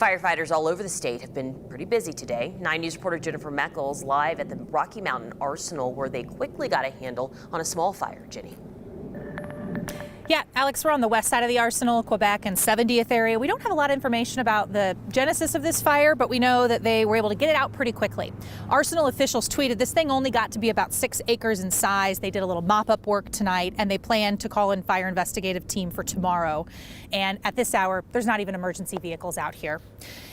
Firefighters all over the state have been pretty busy today. 9 News reporter Jennifer Meckles live at the Rocky Mountain Arsenal, where they quickly got a handle on a small fire. Jenny. Yeah, Alex, we're on the west side of the Arsenal, Quebec and 70th area. We don't have a lot of information about the genesis of this fire, but we know that they were able to get it out pretty quickly. Arsenal officials tweeted this thing only got to be about 6 acres in size. They did a little mop-up work tonight, and they plan to call in fire investigative team for tomorrow. And at this hour, there's not even emergency vehicles out here.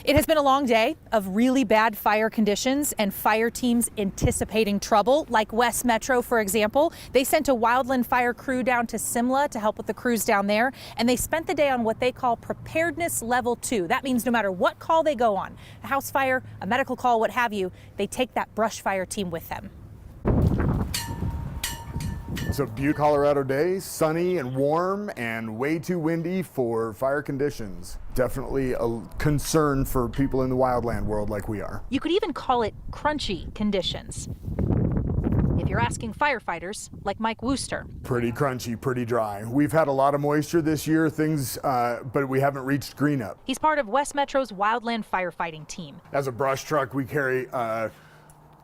It has been a long day of really bad fire conditions and fire teams anticipating trouble, like West Metro, for example. They sent a wildland fire crew down to Simla to help with the crews down there, and they spent the day on what they call preparedness level 2. That means no matter what call they go on, a house fire, a medical call, what have you, they take that brush fire team with them. It's a beautiful Colorado day, sunny and warm and way too windy for fire conditions. Definitely a concern for people in the wildland world like we are. You could even call it crunchy conditions, if you're asking firefighters like Mike Wooster. Pretty crunchy, pretty dry. We've had a lot of moisture this year, but we haven't reached green up. He's part of West Metro's wildland firefighting team. As a brush truck, we carry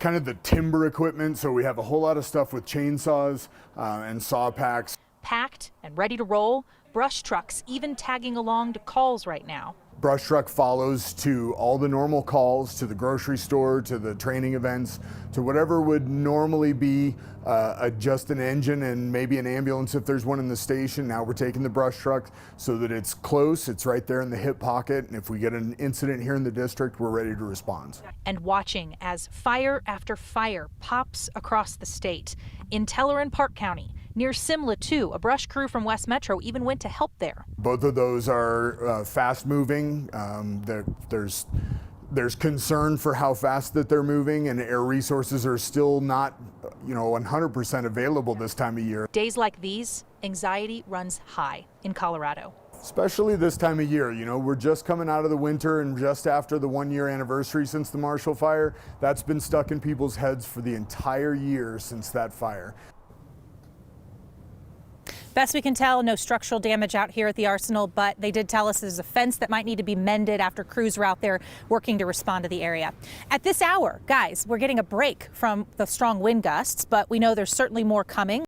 kind of the timber equipment, so we have a whole lot of stuff with chainsaws and saw packs. Packed and ready to roll, brush trucks even tagging along to calls right now. Brush truck follows to all the normal calls, to the grocery store, to the training events, to whatever would normally be just an engine and maybe an ambulance if there's one in the station. Now we're taking the brush truck so that it's close, it's right there in the hip pocket, and if we get an incident here in the district, we're ready to respond. And watching as fire after fire pops across the state. In Teller and Park County, near Simla too, a brush crew from West Metro even went to help there. Both of those are fast moving. There's concern for how fast that they're moving, and air resources are still not, 100% available this time of year. Days like these, anxiety runs high in Colorado. Especially this time of year, we're just coming out of the winter and just after the 1-year anniversary since the Marshall Fire. That's been stuck in people's heads for the entire year since that fire. Best we can tell, no structural damage out here at the Arsenal, but they did tell us there's a fence that might need to be mended after crews were out there working to respond to the area. At this hour, guys, we're getting a break from the strong wind gusts, but we know there's certainly more coming.